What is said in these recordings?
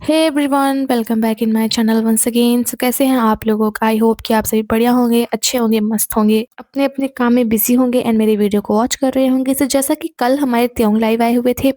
Hey everyone, welcome back in my channel once again. So कैसे हैं आप लोगों का? आई होप कि आप सभी बढ़िया होंगे, अच्छे होंगे, मस्त होंगे, अपने अपने काम में बिजी होंगे एंड मेरी वीडियो को वॉच कर रहे होंगे। सो जैसा कि कल हमारे त्योंग लाइव आए हुए थे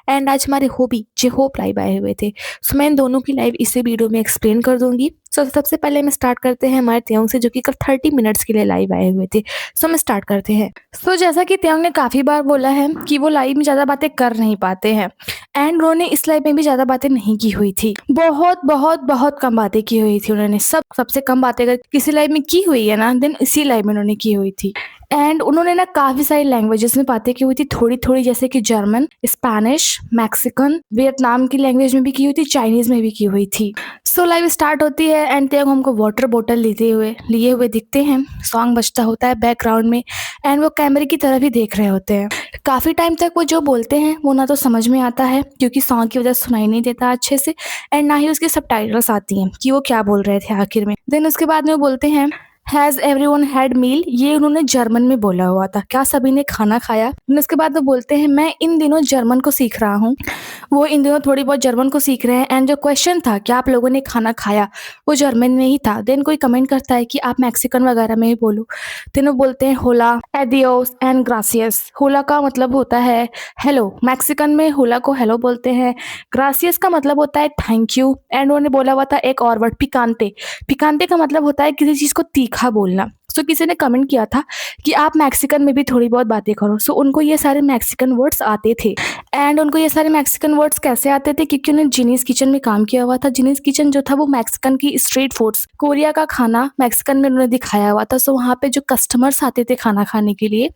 एंड आज हमारे होबी जे होप लाइव आए हुए थे। सो मैं इन दोनों की लाइव इसी वीडियो में एक्सप्लेन कर दूंगी। सो सबसे पहले मैं स्टार्ट करते हैं हमारे त्योंग से, जो कि कल 30 मिनट्स के लिए लाइव आए हुए थे। सो मैं स्टार्ट करते हैं। सो जैसा कि त्योंग ने काफ़ी बार बोला है कि वो लाइव में ज़्यादा बातें कर नहीं पाते हैं एंड उन्होंने इस लाइव में भी ज़्यादा बातें नहीं की हुई थी। बहुत बहुत बहुत कम बातें की हुई थी उन्होंने। सबसे कम बातें अगर किसी लाइव में की हुई है ना, देन इसी लाइव में उन्होंने की हुई थी। एंड उन्होंने ना काफ़ी सारी लैंग्वेजेस में बातें की हुई थी, थोड़ी थोड़ी, जैसे कि जर्मन, स्पेनिश, मैक्सिकन, वियतनाम की लैंग्वेज में भी की हुई थी, चाइनीज़ में भी की हुई थी। सो लाइव स्टार्ट होती है एंड तब हमको वाटर बोतल लिए हुए दिखते हैं। सॉन्ग बजता होता है बैकग्राउंड में एंड वो कैमरे की तरफ ही देख रहे होते हैं। काफ़ी टाइम तक वो जो बोलते हैं वो ना तो समझ में आता है, क्योंकि सॉन्ग की वजह से सुनाई नहीं देता अच्छे से, एंड ना ही उसके सबटाइटल्स आती हैं कि वो क्या बोल रहे थे आखिर में। देन उसके बाद में वो बोलते हैं हैज़ एवरीवन हैड मील। ये उन्होंने जर्मन में बोला हुआ था, क्या सभी ने खाना खाया। देन उसके बाद वो बोलते हैं मैं इन दिनों जर्मन को सीख रहा हूँ। वो इन दिनों थोड़ी बहुत जर्मन को सीख रहे हैं एंड जो क्वेश्चन था कि आप लोगों ने खाना खाया, वो जर्मन में ही था। देन कोई कमेंट करता है कि आप मैक्सिकन वगैरह में ही बोलो। देन वो बोलते हैं होला, एडियोस एंड ग्रासियस। होला का मतलब होता है हेलो, मैक्सिकन में होला को हेलो बोलते हैं। ग्रासियस का मतलब होता है थैंक यू। एंड उन्होंने बोला हुआ था एक और वर्ड, पिकांते। पिकांते का मतलब होता है किसी चीज़ को तीखा बोलना। सो किसी ने कमेंट किया था कि आप मैक्सिकन में भी थोड़ी बहुत बातें करो। सो उनको ये सारे मैक्सिकन वर्ड्स आते थे। एंड उनको ये सारे मैक्सिकन वर्ड्स कैसे आते थे? क्योंकि उन्होंने जिनीज किचन में काम किया हुआ था। जिनीज किचन जो था वो मैक्सिकन की स्ट्रीट फूड्स, कोरिया का खाना मैक्सिकन में उन्होंने दिखाया हुआ था। सो वहाँ पे जो कस्टमर्स आते थे खाना खाने के लिए,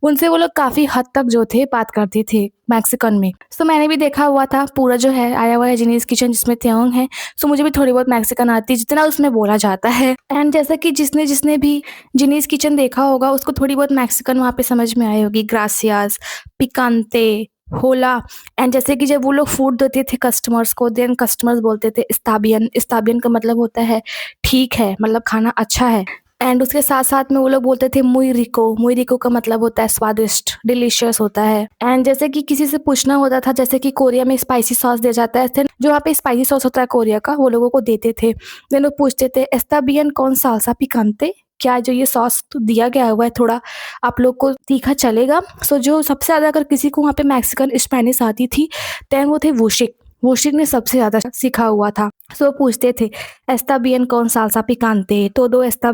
उनसे वो लोग काफ़ी हद तक जो थे बात करते थे मैक्सिकन में। सो मैंने भी देखा हुआ था पूरा जो है आया हुआ है जिनीज किचन, जिसमें त्योंग है। सो मुझे भी थोड़ी बहुत मैक्सिकन आती है, जितना उसमें बोला जाता है। एंड जैसा कि जिसने जिसने भी जिनीज किचन देखा होगा उसको थोड़ी बहुत मैक्सिकन वहाँ पे समझ में आई होगी। ग्रासियास, पिकांते, होला। एंड जैसे कि जब वो लोग फूड देते थे कस्टमर्स को, देन कस्टमर्स बोलते थे इस्ताबियन। इस्ताबियन का मतलब होता है ठीक है, मतलब खाना अच्छा है। एंड उसके साथ साथ में वो लोग बोलते थे मुई रिको। मुई रिको का मतलब होता है स्वादिष्ट, डिलीशियस होता है। एंड जैसे कि किसी से पूछना होता था, जैसे कि कोरिया में स्पाइसी सॉस दिया जाता है, जो वहाँ पे स्पाइसी सॉस होता है कोरिया का, वो लोगों को देते थे। देन वो पूछते थे एस्ताबियन कौन सालसा पिकांते, क्या जो ये सॉस तो दिया गया हुआ है थोड़ा आप लोग को तीखा चलेगा? सो जो सबसे ज़्यादा अगर किसी को वहाँ पे मैक्सिकन स्पेनिश आती थी, देन वो थे वुशिक। वुशिक ने सबसे ज़्यादा सीखा हुआ था। सो पूछते थे एस्ता बियन कौन सालसा पिकांते, todo एस्ता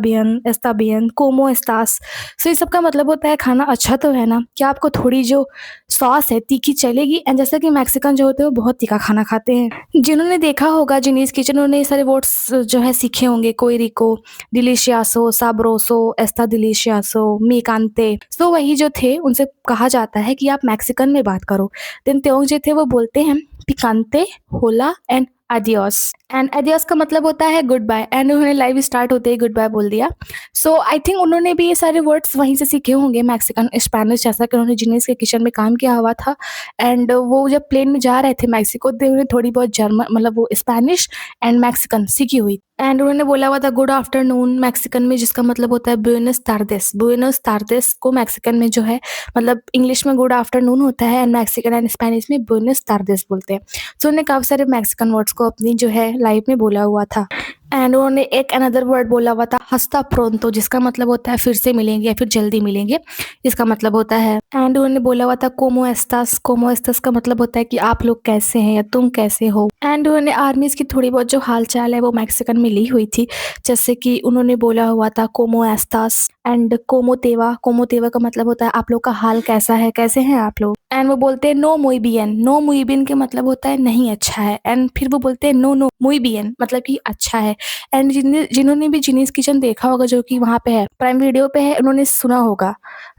बियन कोमो एस्तास। सो इस सब का मतलब होता है खाना अच्छा तो है ना, क्या आपको थोड़ी जो सॉस है तीखी चलेगी? एंड जैसा कि मैक्सिकन जो होते हैं वो बहुत तीखा खाना खाते हैं। जिन्होंने देखा होगा जिनीज किचन, उन्होंने ये सारे वर्ड्स जो है सीखे होंगे, कोई रिको, डिलीशियासो, साब्रोसो, एस्ता डिलीशियासो, मीकांते। सो वही जो थे उनसे कहा जाता है कि आप मैक्सिकन में बात करो। देन त्योंग जो थे वो बोलते हैं पिकांते, होला एंड एडियोस। एंड एडियोस का मतलब होता है गुड बाय। एंड उन्होंने लाइव स्टार्ट होते ही गुड बाय बोल दिया। सो आई थिंक उन्होंने भी ये सारे वर्ड्स वहीं से सीखे होंगे, मैक्सिकन स्पेनिश, जैसा कि उन्होंने जिनीज के किचन में काम किया हुआ था। एंड वो जब प्लेन में जा रहे थे मैक्सिको, तो उन्होंने थोड़ी बहुत जर्मन, मतलब वो स्पेनिश एंड मैक्सिकन सीखी हुई। एंड उन्होंने बोला हुआ था गुड आफ्टरनून मैक्सिकन में, जिसका मतलब होता है बुएनस तार्देस। बुएनस तार्देस को मैक्सिकन में जो है, मतलब इंग्लिश में गुड आफ्टरनून होता है एंड मैक्सिकन एंड स्पेनिश में बुएनस तार्देस बोलते हैं। सो उन्होंने काफ़ी सारे मैक्सिकन वर्ड्स को अपनी जो है लाइफ में बोला हुआ था। एंड उन्होंने एक अनदर वर्ड बोला हुआ था हस्ता प्रोंतो, जिसका मतलब होता है फिर से मिलेंगे या फिर जल्दी मिलेंगे, इसका मतलब होता है। एंड उन्होंने बोला हुआ था कोमो एस्तास। कोमो एस्तास का मतलब होता है कि आप लोग कैसे हैं या तुम कैसे हो। एंड उन्होंने आर्मीज की थोड़ी बहुत जो हाल चाल है वो मैक्सिकन में ली हुई थी, जैसे कि उन्होंने बोला हुआ था कोमो एस्तास एंड कोमो तेवा। कोमो तेवा का मतलब होता है आप लोग का हाल कैसा है, कैसे हैं आप लोग। एंड वो बोलते हैं नो मुई बियन। नो मुई बियन के मतलब होता है नहीं अच्छा है। एंड फिर वो बोलते हैं नो नो मुई बियन, मतलब कि अच्छा है। एंड जिन्होंने भी जिनीज किचन देखा होगा, जो कि वहाँ पे है, प्राइम वीडियो पे है, उन्होंने सुना होगा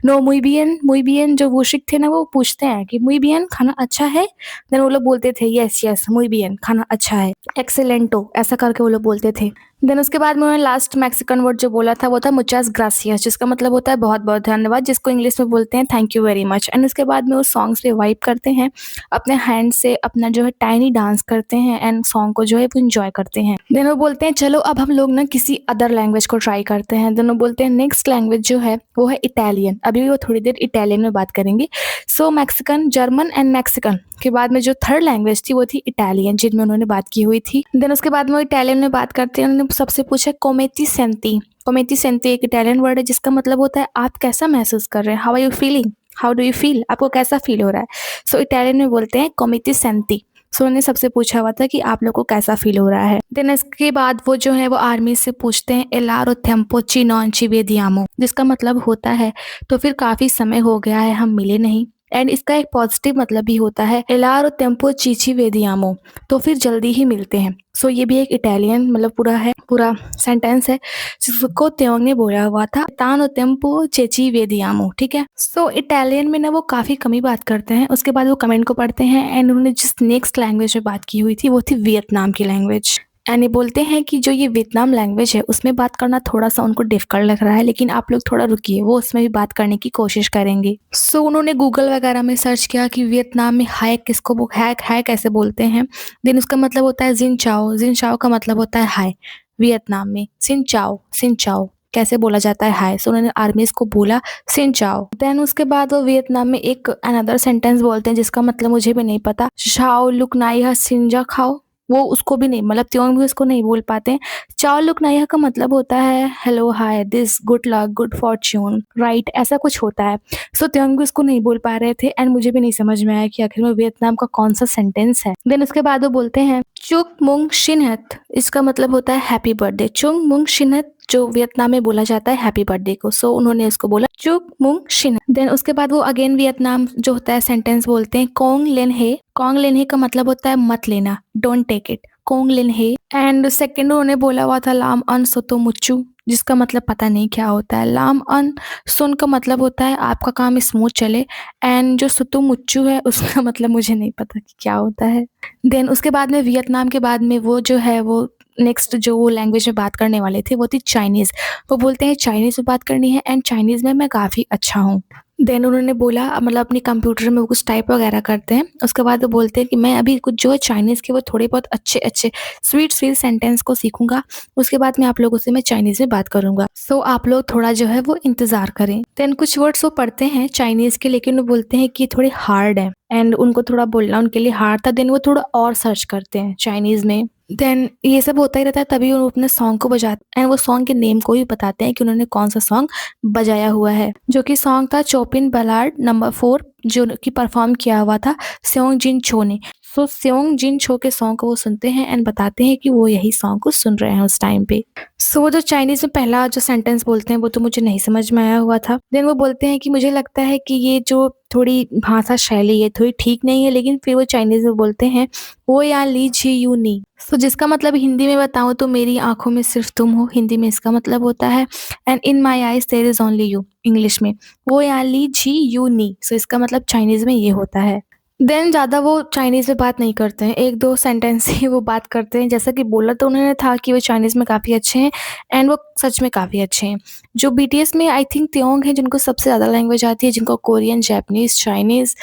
नो मुई बियन। मुई बियन जो वुशिक थे ना, वो पूछते हैं कि मुई बियन खाना अच्छा है। देन वो लोग बोलते थे यस यस मुई बियन खाना अच्छा है, एक्सेलेंटो, ऐसा करके वो लोग बोलते थे। देन उसके बाद में उन्होंने लास्ट मैक्सिकन वर्ड जो बोला था वो था मुचास ग्रासियस, जिसका मतलब होता है बहुत बहुत धन्यवाद, जिसको इंग्लिश में बोलते हैं thank you very much. And उसके बाद में वो सॉन्ग्स पे वाइब करते हैं, अपने हैंड से अपना जो है टाइनी डांस करते हैं एंड सॉन्ग को जो है वो इंजॉय करते हैं। देन वो बोलते हैं चलो अब हम लोग ना किसी अदर लैंग्वेज को ट्राई करते हैं। देन वो बोलते हैं नेक्स्ट लैंग्वेज जो है वो है इटालियन। अभी वो थोड़ी देर इटालियन में बात करेंगे। सो मैक्सिकन, जर्मन एंड मैक्सिकन के बाद में जो थर्ड लैंग्वेज थी वो थी इटालियन, जिनमें उन्होंने बात की हुई थी। देन उसके बाद में वो इटालियन में बात करते हैं, उन्होंने सबसे पूछा कोमेती सेंती। कोमेती सेंती एक इटालियन वर्ड है जिसका मतलब होता है आप कैसा महसूस कर रहे हैं, how are you feeling, how do you feel, आपको कैसा फील हो रहा है। सो इटालियन में बोलते हैं कोमेती सेंती। सो उन्होंने सबसे पूछा हुआ था कि आप लोग को कैसा फील हो रहा है। देन इसके बाद वो जो है वो आर्मी से पूछते हैं एलारो थेम्पो ची नॉन ची वेदियामो, जिसका मतलब होता है तो फिर काफ़ी समय हो गया है हम मिले नहीं। एंड इसका एक पॉजिटिव मतलब भी होता है एलारो टेम्पो चीची वेदियामो, तो फिर जल्दी ही मिलते हैं। सो ये भी एक इटालियन मतलब पूरा सेंटेंस है जिसको त्योंग ने बोला हुआ था तानो टेम्पो चेची वेदियामो, ठीक है। सो इटालियन में ना वो काफ़ी कम ही बात करते हैं। उसके बाद वो कमेंट को पढ़ते हैं एंड उन्होंने जिस नेक्स्ट लैंग्वेज में बात की हुई थी वो थी वियतनाम की लैंग्वेज। एंड ये बोलते हैं कि जो ये वियतनाम लैंग्वेज है उसमें बात करना थोड़ा-सा उनको डिफ़िकल्ट लग रहा है, लेकिन आप लोग थोड़ा रुकिए, वो उसमें भी बात करने की कोशिश करेंगे। सो उन्होंने गूगल वगैरह में सर्च किया कि वियतनाम में हाय किसको वो हाय कैसे बोलते हैं। देन उसका मतलब होता है जिन चाओ, जिन चाओ का मतलब होता है हाय वियतनाम में। सिन चाओ कैसे बोला जाता है हाय। सो उन्होंने आर्मीज़ को बोला सिन चाओ। देन उसके बाद वो वियतनाम में एक अनदर सेंटेंस बोलते हैं जिसका मतलब मुझे भी नहीं पता। शाओ लुक नाइहा सिंजा खाओ, वो उसको भी नहीं मतलब त्योंग भी उसको नहीं बोल पाते हैं। चाओ लुक नाइहा का मतलब होता है hello hi this good luck good Fortune right, ऐसा कुछ होता है। सो त्योंग भी उसको नहीं बोल पा रहे थे एंड मुझे भी नहीं समझ में आया कि आखिर में वियतनाम का कौन सा सेंटेंस है। देन उसके बाद वो बोलते हैं चुक मुंग शिनहत, इसका मतलब होता है हैप्पी बर्थडे। चुंग मुंग शिनहत जो वियतनाम में बोला जाता है हैप्पी बर्थडे को। सो उन्होंने उसको बोला चुक मुंग शिनहत। देन उसके बाद वो अगेन वियतनाम जो होता है सेंटेंस बोलते हैं कोंग लेन हे। कोंग लेन हे का मतलब होता है मत लेना, डोंट टेक इट, कोंग लेन हे। एंड सेकेंड उन्होंने बोला हुआ था लाम अन सोतो मुच्चू, जिसका मतलब पता नहीं क्या होता है। लाम अन सुन का मतलब होता है आपका काम स्मूथ चले, एंड जो सुतु मुच्चू है उसका मतलब मुझे नहीं पता कि क्या होता है। देन उसके बाद में वियतनाम के बाद में वो जो है वो नेक्स्ट जो वो लैंग्वेज में बात करने वाले थे वो थी चाइनीज़। वो बोलते हैं चाइनीज़ में बात करनी है एंड चाइनीज़ में मैं काफ़ी अच्छा हूँ। देन उन्होंने बोला मतलब अपने कंप्यूटर में वो कुछ टाइप वगैरह करते हैं। उसके बाद वो बोलते हैं कि मैं अभी कुछ जो है चाइनीज़ के वो थोड़े बहुत अच्छे स्वीट सेंटेंस को सीखूंगा। उसके बाद में आप लोगों से मैं चाइनीज़ में बात करूंगा। सो आप लोग थोड़ा जो है वो इंतज़ार करें। देन कुछ वर्ड्स वो पढ़ते हैं चाइनीज़ के, लेकिन वो बोलते हैं कि ये थोड़े हार्ड है एंड उनको थोड़ा बोलना उनके लिए हार्ड था। देन वो थोड़ा और सर्च करते हैं चाइनीज़ में। देन ये सब होता ही रहता है, तभी वो अपने सॉन्ग को बजाते हैं। वो सॉन्ग के नेम को भी बताते हैं कि उन्होंने कौन सा सॉन्ग बजाया हुआ है, जो कि सॉन्ग था चोपिन बलाड नंबर 4 जो कि परफॉर्म किया हुआ था सेओंग जिन छो ने। सो सेओंग जिन छो के सॉन्ग को वो सुनते हैं एंड बताते हैं कि वो यही सॉन्ग को सुन रहे हैं उस टाइम पे। सो जो चाइनीज़ में पहला जो सेंटेंस बोलते हैं वो तो मुझे नहीं समझ में आया हुआ था। देन वो बोलते हैं कि मुझे लगता है कि ये जो थोड़ी भाषा शैली है थोड़ी ठीक नहीं है, लेकिन फिर वो चाइनीज़ में बोलते हैं वो या ली जी यू नी। सो जिसका मतलब हिंदी में बताऊँ तो मेरी आँखों में सिर्फ तुम हो, हिंदी में इसका मतलब होता है and in my eyes there is only you, English में वो या ली जी यू नी। सो इसका मतलब चाइनीज़ में ये होता है। देन ज़्यादा वो चाइनीज़ में बात नहीं करते हैं, 1-2 सेंटेंस ही वो बात करते हैं। जैसा कि बोला तो उन्होंने था कि वो चाइनीज़ में काफ़ी अच्छे हैं एंड वो सच में काफ़ी अच्छे हैं। जो बीटीएस में आई थिंक त्योंग हैं जिनको सबसे ज़्यादा लैंग्वेज आती है, जिनको Korean, Japanese, Chinese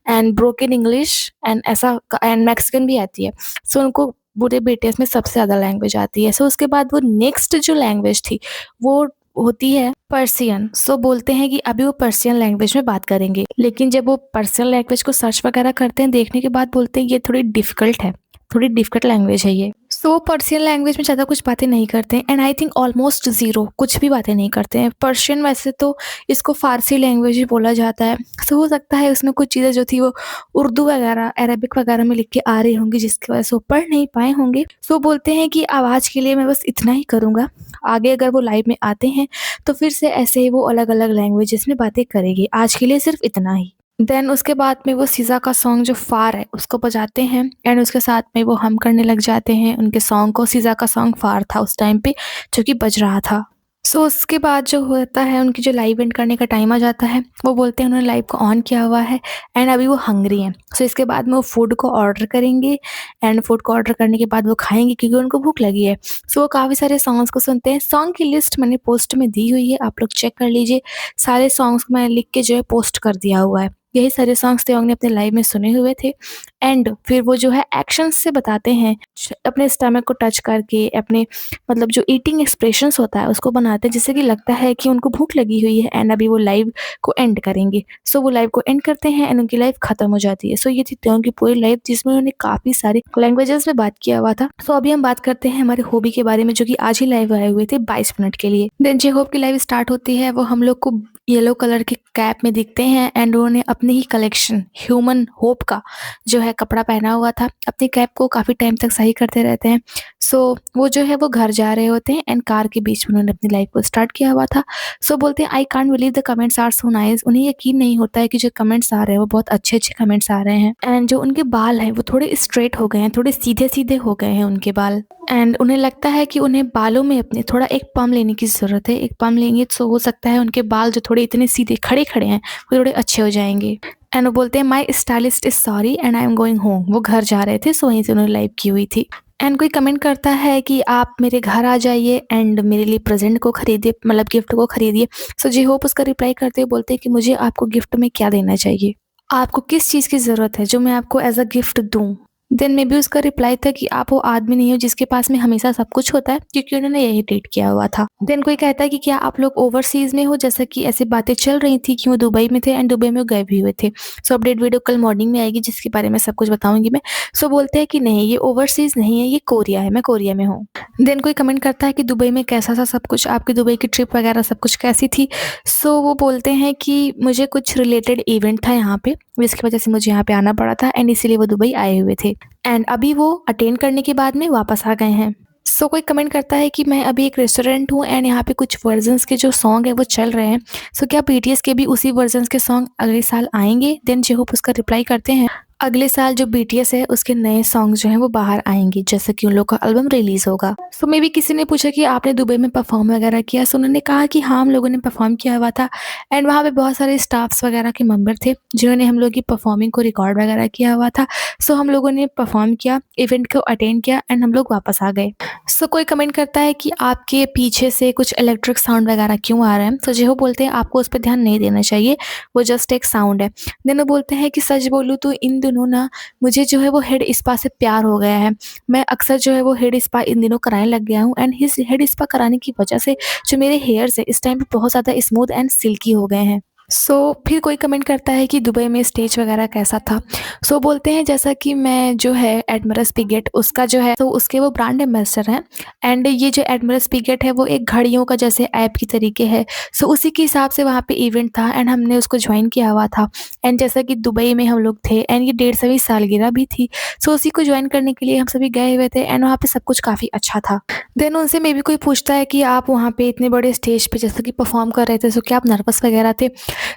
and broken English and ऐसा एंड मैक्सिकन भी आती है। सो उनको पूरे बीटीएस में सबसे ज़्यादा लैंग्वेज आती है। सो उसके बाद वो नेक्स्ट जो लैंग्वेज थी वो होती है पर्सियन। सो बोलते हैं कि अभी वो पर्सियन लैंग्वेज में बात करेंगे, लेकिन जब वो पर्सियन लैंग्वेज को सर्च वगैरह करते हैं देखने के बाद बोलते हैं ये थोड़ी डिफिकल्ट है, थोड़ी डिफिकल्ट लैंग्वेज है ये। सो पर्सियन लैंग्वेज में ज़्यादा कुछ बातें नहीं करते हैं and I think almost zero कुछ भी बातें नहीं करते हैं। पर्शियन वैसे तो इसको फ़ारसी लैंग्वेज ही बोला जाता है। सो हो सकता है उसमें कुछ चीज़ें जो थी वो उर्दू वगैरह अरबिक वगैरह में लिख के आ रही होंगी जिसकी वजह से वो पढ़ नहीं पाए होंगे। सो बोलते हैं कि आवाज़ के लिए मैं बस इतना ही करूँगा, आगे अगर वो लाइव में आते हैं तो फिर से ऐसे ही वो अलग-अलग लैंग्वेजेस में बातें करेंगे। आज के लिए सिर्फ इतना ही। देन उसके बाद में वो सीज़ा का सॉन्ग जो फार है उसको बजाते हैं एंड उसके साथ में वो हम करने लग जाते हैं उनके सॉन्ग को। सीज़ा का सॉन्ग फार था उस टाइम पे जो कि बज रहा था। सो उसके बाद जो होता है उनकी जो लाइव एंड करने का टाइम आ जाता है, वो बोलते हैं उन्होंने लाइव को ऑन किया हुआ है एंड अभी वो हंग्री हैं। सो इसके बाद में वो फूड को ऑर्डर करेंगे एंड फूड को ऑर्डर करने के बाद वो खाएँगे क्योंकि उनको भूख लगी है। सो वो काफ़ी सारे सॉन्ग्स को सुनते हैं। सॉन्ग की लिस्ट मैंने पोस्ट में दी हुई है, आप लोग चेक कर लीजिए। सारे सॉन्ग्स को मैंने लिख के जो है पोस्ट कर दिया हुआ है। यही सारे सॉन्ग्स त्योंग ने अपने लाइफ में सुने हुए थे एंड फिर वो जो है एक्शंस से बताते हैं, अपने स्टमक को टच करके, अपने मतलब जो ईटिंग एक्सप्रेशंस होता है उसको बनाते हैं, जिससे कि लगता है कि उनको भूख लगी हुई है एंड अभी वो लाइव को एंड करेंगे। सो वो लाइव को एंड करते हैं एंड उनकी लाइफ खत्म हो जाती है। सो ये थी त्योंग की पूरी लाइफ, जिसमें उन्होंने काफ़ी सारी लैंग्वेजेस में बात किया हुआ था। सो अभी हम बात करते हैं हमारे हॉबी के बारे में, जो कि आज ही लाइव आए हुए थे 22 मिनट के लिए। देन जे होप की लाइव स्टार्ट होती है, वो हम लोग को येलो कलर के कैप में दिखते हैं एंड उन्होंने अपनी ही कलेक्शन ह्यूमन होप का जो है कपड़ा पहना हुआ था। अपनी कैप को काफ़ी टाइम तक सही करते रहते हैं। सो वो जो है वो घर जा रहे होते हैं एंड कार के बीच में उन्होंने अपनी लाइफ को स्टार्ट किया हुआ था। सो बोलते हैं I can't believe the comments are so nice. उन्हें यकीन नहीं होता है कि जो कमेंट्स आ रहे हैं वो बहुत अच्छे-अच्छे कमेंट्स आ रहे हैं एंड जो उनके बाल हैं वो थोड़े स्ट्रेट हो गए हैं, थोड़े सीधे-सीधे हो गए हैं उनके बाल एंड उन्हें लगता है कि उन्हें बालों में अपने थोड़ा एक पम्प लेने की ज़रूरत है। एक पम्प लेंगे तो हो सकता है उनके बाल जो थोड़े इतने सीधे खड़े-खड़े हैं वो थोड़े अच्छे हो जाएँगे। एंड वो बोलते हैं my stylist is sorry and I am going home. वो घर जा रहे थे, सो वहीं से उन्होंने लाइव की हुई थी। एंड कोई कमेंट करता है कि आप मेरे घर आ जाइए एंड मेरे लिए प्रेजेंट को खरीदिए, मतलब गिफ्ट को खरीदिए। सो जी होप उसका रिप्लाई करते हुए बोलते हैं कि मुझे आपको गिफ्ट में क्या देना चाहिए? आपको किस चीज़ की ज़रूरत है जो मैं आपको एज़ अ गिफ्ट दूँ? देन मे बी उसका रिप्लाई था कि आप वो आदमी नहीं हो जिसके पास में हमेशा सब कुछ होता है, क्योंकि उन्होंने यही ट्वीट किया हुआ था। देन कोई कहता है कि क्या आप लोग ओवरसीज़ में हो? जैसा कि ऐसी बातें चल रही थी कि वो दुबई में थे एंड दुबई में वो गए भी हुए थे। सो अपडेट वीडियो कल मॉर्निंग में आएगी जिसके बारे में सब कुछ बताऊँगी मैं। सो बोलते हैं कि नहीं, ये ओवरसीज़ नहीं है, ये कोरिया है, मैं कोरिया में हूँ। देन कोई कमेंट करता है कि दुबई में कैसा था सब कुछ? आपकी दुबई की ट्रिप वगैरह सब कुछ कैसी थी? सो वो बोलते हैं कि मुझे कुछ रिलेटेड इवेंट था यहाँ पे, जिसकी वजह से मुझे यहाँ पे आना पड़ा था एंड इसीलिए वो दुबई आए हुए थे एंड अभी वो अटेंड करने के बाद में वापस आ गए हैं। सो कोई कमेंट करता है कि मैं अभी एक रेस्टोरेंट हूँ एंड यहाँ पे कुछ वर्जन्स के जो सॉन्ग है वो चल रहे हैं। सो क्या बीटीएस के भी उसी वर्जन्स के सॉन्ग अगले साल आएँगे? देन जे-होप उसका रिप्लाई करते हैं, अगले साल जो बीटीएस है उसके नए सॉन्ग जो हैं वो बाहर आएँगे, जैसे कि उन लोग का एल्बम रिलीज़ होगा। सो मे बी किसी ने पूछा कि आपने दुबई में परफ़ॉर्म वगैरह किया? सो उन्होंने कहा कि हाँ, हम लोगों ने परफ़ॉर्म किया हुआ था एंड वहाँ पे बहुत सारे स्टाफ्स वगैरह के मेंबर थे, जिन्होंने हम लोग की परफ़ॉर्मिंग को रिकॉर्ड वगैरह किया हुआ था। सो हम लोगों ने परफ़ॉर्म किया, इवेंट को अटेंड किया एंड हम लोग वापस आ गए। सो कोई कमेंट करता है कि आपके पीछे से कुछ इलेक्ट्रिक साउंड वगैरह क्यों आ रहा है? सो जेहो बोलते हैं आपको उस पे ध्यान नहीं देना चाहिए, वो जस्ट एक साउंड है। देन वो बोलते हैं कि सच बोलूँ तो इन दिनों ना मुझे जो है वो हेड स्पा से प्यार हो गया है। मैं अक्सर जो है वो हेड स्पा इन दिनों कराने लग गया हूँ एंड इस हेड स्पा कराने की वजह से जो मेरे हेयर्स हैं इस टाइम पे बहुत ज़्यादा स्मूथ एंड सिल्की हो गए हैं। सो फिर कोई कमेंट करता है कि दुबई में स्टेज वगैरह कैसा था? सो बोलते हैं जैसा कि मैं जो है एडमिरल्स पिगेट उसका जो है तो उसके वो ब्रांड एम्बेसडर हैं एंड ये जो एडमिरल्स पिगेट है वो एक घड़ियों का जैसे ऐप की तरीके है। सो उसी के हिसाब से वहाँ पे इवेंट था एंड हमने उसको जॉइन किया हुआ था एंड जैसा कि दुबई में हम लोग थे एंड ये 150वीं सालगिरह भी थी। सो उसी को जॉइन करने के लिए हम सभी गए हुए थे एंड वहाँ पे सब कुछ काफ़ी अच्छा था। देन उनसे मे बी कोई पूछता है कि आप वहाँ पे इतने बड़े स्टेज पे जैसे कि परफॉर्म कर रहे थे, सो क्या आप नर्वस वगैरह थे?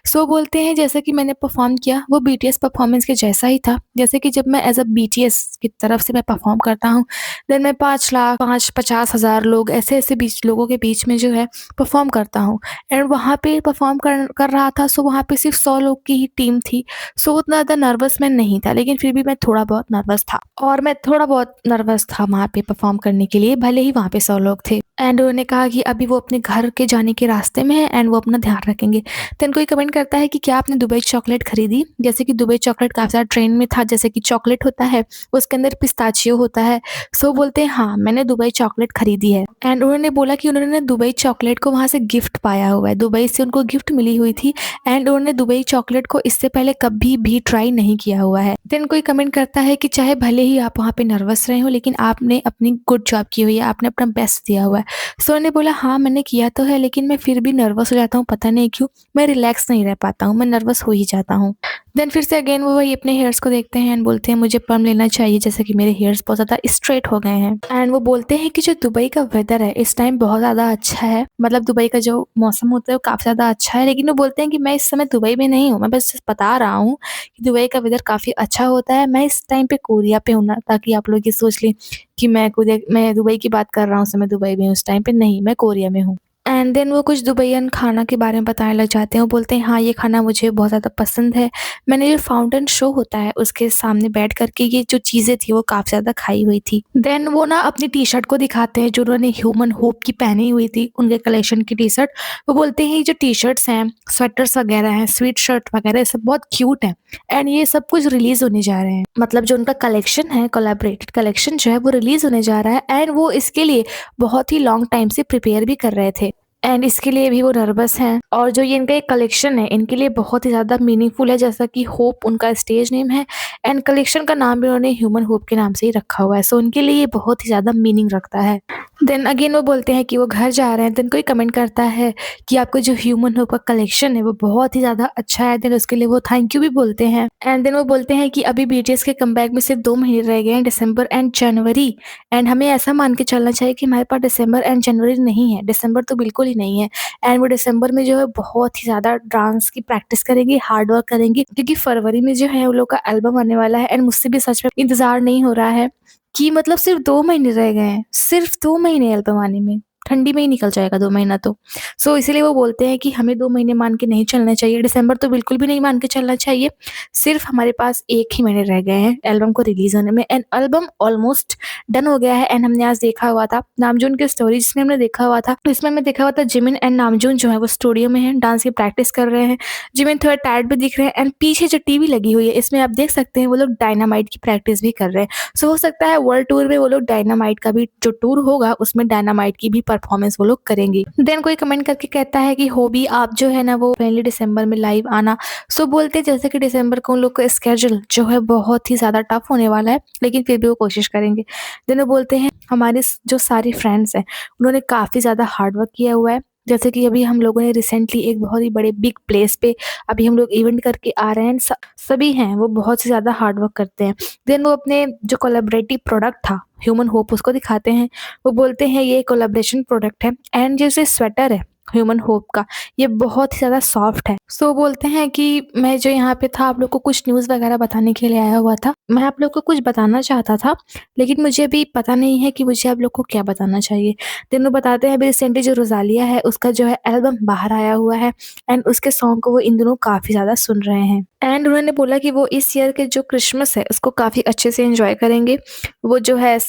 सो बोलते हैं जैसा कि मैंने परफॉर्म किया वो बीटीएस परफॉर्मेंस के जैसा ही था। जैसे कि जब मैं एज़ अ बीटीएस की तरफ से मैं परफॉर्म करता हूँ, देन मैं 5 लाख 50,000 लोग ऐसे-ऐसे बीच लोगों के बीच में जो है परफॉर्म करता हूँ एंड वहाँ पे परफॉर्म कर रहा था। सो वहाँ पे सिर्फ 100 लोग की ही टीम थी। सो उतना ज़्यादा नर्वस मैं नहीं था, लेकिन फिर भी मैं थोड़ा बहुत नर्वस था और मैं थोड़ा बहुत नर्वस था वहाँ पे परफॉर्म करने के लिए, भले ही वहाँ पे 100 लोग थे एंड उन्होंने कहा कि अभी वो अपने घर के जाने के रास्ते में है एंड वो अपना ध्यान रखेंगे। देन कोई कमेंट करता है कि क्या आपने दुबई चॉकलेट खरीदी? जैसे कि दुबई चॉकलेट काफ़ी ज़्यादा ट्रेंड में था, जैसे कि चॉकलेट होता है, उसके अंदर पिस्ताचियो होता है। सो बोलते हैं हाँ, मैंने दुबई चॉकलेट खरीदी है एंड उन्होंने बोला कि उन्होंने दुबई चॉकलेट को वहाँ से गिफ्ट पाया हुआ है। दुबई से उनको गिफ्ट मिली हुई थी एंड उन्होंने दुबई चॉकलेट को इससे पहले कभी भी ट्राई नहीं किया हुआ है। देन कोई कमेंट करता है कि चाहे भले ही आप वहाँ पे नर्वस रहे हो, लेकिन आपने अपनी गुड जॉब की हुई है, आपने अपना बेस्ट दिया हुआ है। सो उन्होंने बोला हाँ, मैंने किया तो है, लेकिन मैं फिर भी नर्वस हो जाता हूँ, पता नहीं क्यों? मैं रिलैक्स नहीं रह पाता हूँ, मैं नर्वस हो ही जाता हूँ। देन फिर से अगेन वो वही अपने हेयर्स को देखते हैं एंड बोलते हैं मुझे पर्म लेना चाहिए, जैसे कि मेरे हेयर्स बहुत ज़्यादा स्ट्रेट हो गए हैं एंड वो बोलते हैं कि जो दुबई का वेदर है इस टाइम बहुत ज़्यादा अच्छा है, मतलब दुबई का जो मौसम होता है वो काफ़ी ज़्यादा अच्छा है, लेकिन वो बोलते हैं कि मैं इस समय दुबई में नहीं हूँ, मैं बस बता रहा हूँ कि दुबई का वेदर काफ़ी अच्छा होता है। मैं इस टाइम पे कोरिया पे हूँ ना, ताकि आप लोग ये सोच लें कि मैं दुबई की बात कर रहा हूँ, उस समय दुबई में हूँ, उस टाइम पे नहीं, मैं कोरिया में हूँ। एंड देन वो कुछ दुबईयन खाना के बारे में बताने लग जाते हैं। वो बोलते हैं हाँ, ये खाना मुझे बहुत ज़्यादा पसंद है। मैंने जो फाउंटेन शो होता है उसके सामने बैठ कर के ये जो चीज़ें थी वो काफ़ी ज़्यादा खाई हुई थी। देन वो ना अपनी टी-शर्ट को दिखाते हैं जो उन्होंने ह्यूमन होप की पहनी हुई थी, उनके कलेक्शन की टी-शर्ट। वो बोलते हैं ये जो टी-शर्ट्स हैं, स्वेटर्स वगैरह हैं, स्वेट शर्ट वगैरह ये सब बहुत क्यूट हैं एंड ये सब कुछ रिलीज़ होने जा रहे हैं। मतलब जो उनका कलेक्शन है, कोलैबोरेटेड कलेक्शन जो है वो रिलीज़ होने जा रहा है एंड वो इसके लिए बहुत ही लॉन्ग टाइम से प्रिपेयर भी कर रहे थे। एंड इसके लिए भी वो नर्वस हैं और जो ये इनका एक कलेक्शन है, इनके लिए बहुत ही ज़्यादा मीनिंगफुल है, जैसा कि होप उनका स्टेज नेम है एंड कलेक्शन का नाम भी उन्होंने ह्यूमन होप के नाम से ही रखा हुआ है। सो उनके लिए ये बहुत ही ज़्यादा मीनिंग रखता है। देन अगेन वो बोलते हैं कि वो घर जा रहे हैं। देन कोई कमेंट करता है कि आपका जो ह्यूमन होप का कलेक्शन है वो बहुत ही ज़्यादा अच्छा है। देन उसके लिए वो थैंक यू भी बोलते हैं एंड देन वो बोलते हैं कि अभी बीटीएस के कमबैक में सिर्फ 2 महीने रह गए हैं, दिसंबर एंड जनवरी। एंड हमें ऐसा मान के चलना चाहिए कि हमारे पास दिसंबर एंड जनवरी नहीं है, दिसंबर तो बिल्कुल ही नहीं है। एंड वो दिसंबर में जो है बहुत ही ज़्यादा डांस की प्रैक्टिस करेंगी, हार्ड वर्क करेंगी, क्योंकि फरवरी में जो है उन लोग का एल्बम आने वाला है एंड मुझसे भी सच में इंतज़ार नहीं हो रहा है कि मतलब सिर्फ 2 महीने रह गए हैं, सिर्फ 2 महीने एल्बम आने में। ठंडी में ही निकल जाएगा 2 महीना तो। सो इसीलिए वो बोलते हैं कि हमें 2 महीने मान के नहीं चलना चाहिए, दिसंबर तो बिल्कुल भी नहीं मान के चलना चाहिए। सिर्फ हमारे पास 1 ही महीने रह गए हैं एल्बम को रिलीज़ होने में एंड एल्बम ऑलमोस्ट डन हो गया है। एंड हमने आज देखा हुआ था नामजून की स्टोरी जिसमें हमने देखा हुआ था, तो इसमें हमें देखा हुआ था जिमिन एंड नामजून जो है वो स्टूडियो में हैं, डांस की प्रैक्टिस कर रहे हैं। जिमिन थोड़ा टायर्ड भी दिख रहे हैं एंड पीछे जो टीवी लगी हुई है इसमें आप देख सकते हैं वो लोग डायनामाइट की प्रैक्टिस भी कर रहे हैं। सो हो सकता है वर्ल्ड टूर में वो लोग डायनामाइट का भी जो टूर होगा उसमें डायनामाइट की भी परफॉर्मेंस वो लोग करेंगे। देन कोई कमेंट करके कहता है कि होबी आप जो है ना वो पहले दिसंबर में लाइव आना। सो बोलते हैं जैसे कि दिसंबर को उन लोग का स्केड्यूल जो है बहुत ही ज़्यादा टफ होने वाला है, लेकिन फिर भी वो कोशिश करेंगे। देन वो बोलते हैं हमारे जो सारे फ्रेंड्स हैं उन्होंने काफ़ी ज़्यादा हार्ड वर्क किया हुआ है। जैसे कि अभी हम लोगों ने रिसेंटली एक बहुत ही बड़े बिग प्लेस पे अभी हम लोग इवेंट करके आ रहे हैं। सभी हैं वो बहुत ही ज़्यादा हार्ड वर्क करते हैं। देन वो अपने जो कोलैबोरेटिव प्रोडक्ट था ह्यूमन होप उसको दिखाते हैं। वो बोलते हैं ये कोलैबोरेशन प्रोडक्ट है एंड जैसे स्वेटर है ह्यूमन होप का, ये बहुत ही ज़्यादा सॉफ्ट है। सो बोलते हैं कि मैं जो यहाँ पे था आप लोग को कुछ न्यूज़ वगैरह बताने के लिए आया हुआ था। मैं आप लोग को कुछ बताना चाहता था, लेकिन मुझे अभी पता नहीं है कि मुझे आप लोग को क्या बताना चाहिए। देन वो बताते हैं अभी रिसेंटली जो रोज़ालिया है उसका जो है एल्बम बाहर आया हुआ है एंड उसके सॉन्ग को वो इन दिनों काफ़ी ज़्यादा सुन रहे हैं। एंड उन्होंने बोला कि वो इस ईयर के जो क्रिसमस है उसको काफ़ी अच्छे से एन्जॉय करेंगे। वो जो है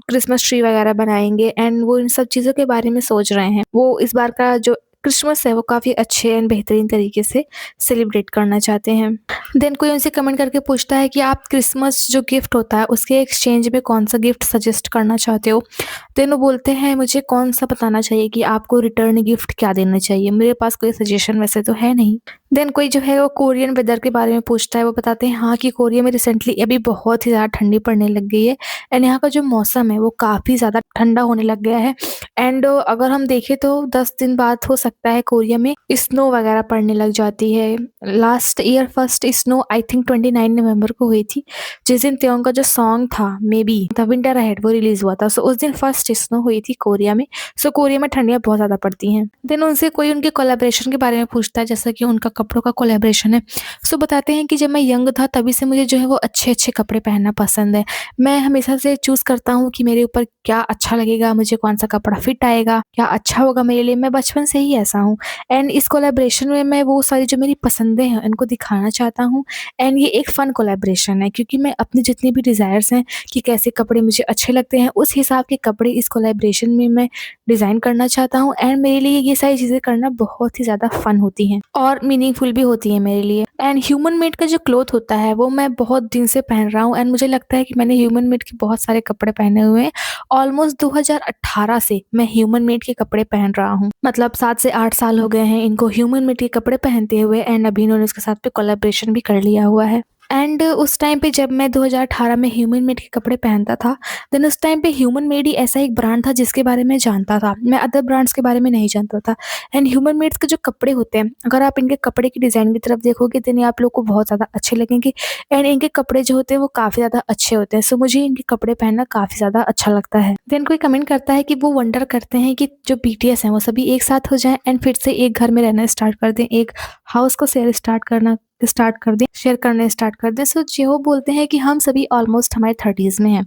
क्रिसमस ट्री वगैरह बनाएँगे एंड वो इन सब चीज़ों के बारे में सोच रहे हैं। वो इस बार का जो क्रिसमस है वो काफ़ी अच्छे एंड बेहतरीन तरीके से सेलिब्रेट करना चाहते हैं। देन कोई उनसे कमेंट करके पूछता है कि आप क्रिसमस जो गिफ्ट होता है उसके एक्सचेंज में कौन-सा गिफ्ट सजेस्ट करना चाहते हो? देन वो बोलते हैं मुझे कौन-सा बताना चाहिए कि आपको रिटर्न गिफ्ट क्या देना चाहिए? मेरे पास कोई सजेशन वैसे तो है नहीं। देन कोई जो है वो कोरियन वेदर के बारे में पूछता है। वो बताते हैं हाँ कि कोरिया में रिसेंटली अभी बहुत ही ज़्यादा ठंडी पड़ने लग गई है एंड यहाँ का जो मौसम है वो काफ़ी ज़्यादा ठंडा होने लग गया है। एंड अगर हम देखें तो 10 दिन बाद हो सकता है कोरिया में स्नो वगैरह पड़ने लग जाती है। Last year first snow I think 29 नवंबर को हुई थी, जिस दिन त्योंग का जो सॉन्ग था may be the winter ahead वो रिलीज़ हुआ था। सो उस दिन फर्स्ट स्नो हुई थी कोरिया में। सो कोरिया में ठंडियाँ बहुत ज़्यादा पड़ती हैं। देन उनसे कोई उनके कोलैबोरेशन के बारे में पूछता है, जैसा कि उनका कपड़ों का कोलैबोरेशन है। सो बताते हैं कि जब मैं यंग था तभी से मुझे जो है वो अच्छे-अच्छे कपड़े पहनना पसंद है। मैं हमेशा से चूज़ करता हूँ कि मेरे ऊपर क्या अच्छा लगेगा, मुझे कौन-सा कपड़ा फिट आएगा, क्या अच्छा होगा मेरे लिए। मैं बचपन से ही ऐसा हूँ एंड इस कोलैबोरेशन में मैं वो सारी जो मेरी पसंदें हैं उनको दिखाना चाहता हूँ एंड ये एक फ़न कोलैबोरेशन है, क्योंकि मैं अपने जितने भी डिज़ायर्स हैं कि कैसे कपड़े मुझे अच्छे लगते हैं उस हिसाब के कपड़े इस कोलैबोरेशन में मैं डिज़ाइन करना चाहता हूँ एंड मेरे लिए ये सारी चीज़ें करना बहुत ही ज़्यादा फ़न होती हैं और मीनिंगफुल भी होती हैं मेरे लिए। एंड ह्यूमन मेड का जो क्लॉथ होता है वो मैं बहुत दिन से पहन रहा हूँ एंड मुझे लगता है कि मैंने ह्यूमन मेड के बहुत सारे कपड़े पहने हुए हैं। ऑलमोस्ट 2018 से मैं ह्यूमन मेड के कपड़े पहन रहा हूँ, मतलब 7 से 8 साल हो गए हैं इनको ह्यूमन मेड के कपड़े पहनते हुए एंड अभी इन्होंने उसके साथ पे कोलैबोरेशन भी कर लिया हुआ है। एंड उस टाइम पे जब मैं 2018 में ह्यूमन मेड के कपड़े पहनता था, देन उस टाइम पे ह्यूमन मेड ही ऐसा एक ब्रांड था जिसके बारे में जानता था, मैं अदर ब्रांड्स के बारे में नहीं जानता था। एंड ह्यूमन मेड्स के जो कपड़े होते हैं, अगर आप इनके कपड़े की डिज़ाइन की तरफ देखोगे तो ये आप लोग को बहुत ज़्यादा अच्छे लगेंगे एंड इनके कपड़े जो होते हैं वो काफ़ी ज़्यादा अच्छे होते हैं। सो मुझे इनके कपड़े पहनना काफ़ी ज़्यादा अच्छा लगता है। देन कोई कमेंट करता है कि वो वंडर करते हैं कि जो बीटीएस हैं वो सभी एक साथ हो जाएँ एंड फिर से एक घर में रहना स्टार्ट कर दें, एक हाउस को शेयर स्टार्ट करना स्टार्ट कर दें, शेयर करने स्टार्ट कर दें। सो जेहो बोलते हैं कि हम सभी ऑलमोस्ट हमारे 30s में हैं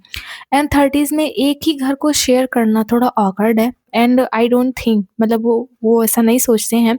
एंड 30s में एक ही घर को शेयर करना थोड़ा ऑकवर्ड है एंड आई डोंट थिंक मतलब वो ऐसा नहीं सोचते हैं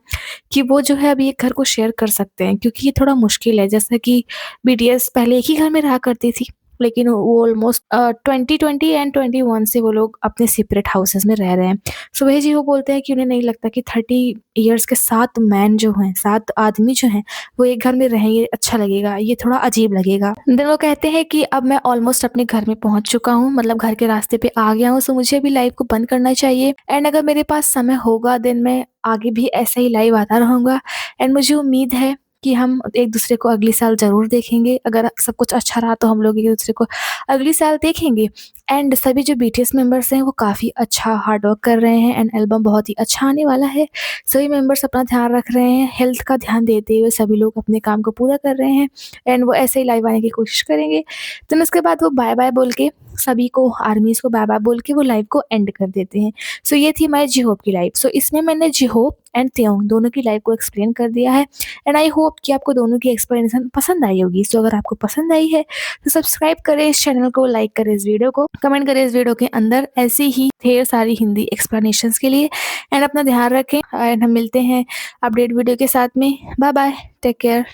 कि वो जो है अभी एक घर को शेयर कर सकते हैं क्योंकि ये थोड़ा मुश्किल है। जैसा कि बीटीएस पहले एक ही घर में रहा करती थी, लेकिन वो ऑलमोस्ट 2020 एंड 21 से वो लोग अपने सेपरेट हाउसेस में रह रहे हैं। सो वही जी वो बोलते हैं कि उन्हें नहीं लगता कि 30 इयर्स के 7 मैन जो हैं, 7 आदमी जो हैं, वो एक घर में रहेंगे अच्छा लगेगा, ये थोड़ा अजीब लगेगा। देन वो कहते हैं कि अब मैं ऑलमोस्ट अपने घर में पहुँच चुका हूँ, मतलब घर के रास्ते पे आ गया हूँ, सो मुझे भी लाइफ को बंद करना चाहिए एंड अगर मेरे पास समय होगा देन मैं आगे भी ऐसे ही लाइव आता रहूँगा एंड मुझे उम्मीद है कि हम एक-दूसरे को अगले साल ज़रूर देखेंगे। अगर सब कुछ अच्छा रहा तो हम लोग एक-दूसरे को अगले साल देखेंगे एंड सभी जो बीटीएस मेंबर्स हैं वो काफ़ी अच्छा हार्ड वर्क कर रहे हैं एंड एल्बम बहुत ही अच्छा आने वाला है। सभी मेंबर्स अपना ध्यान रख रहे हैं, हेल्थ का ध्यान देते हुए सभी लोग अपने काम को पूरा कर रहे हैं एंड वो ऐसे ही लाइव आने की कोशिश करेंगे। देन उसके बाद वो बाय-बाय बोल के सभी को आर्मीज़ को बाय-बाय बोल के वो लाइव को एंड कर देते हैं। सो ये थी हमारी जी-होप की लाइव। सो इसमें मैंने जी-होप एंड त्योंग दोनों की लाइव को एक्सप्लेन कर दिया है एंड आई होप कि आपको दोनों की एक्सप्लेनेशन पसंद आई होगी। सो अगर आपको पसंद आई है तो सब्सक्राइब करें इस चैनल को, लाइक करें इस वीडियो को, कमेंट करें इस वीडियो के अंदर ऐसी ही ढेर सारी हिंदी एक्सप्लेनेशंस के लिए एंड अपना ध्यान रखें एंड हम मिलते हैं अपडेट वीडियो के साथ में। Bye bye, take care.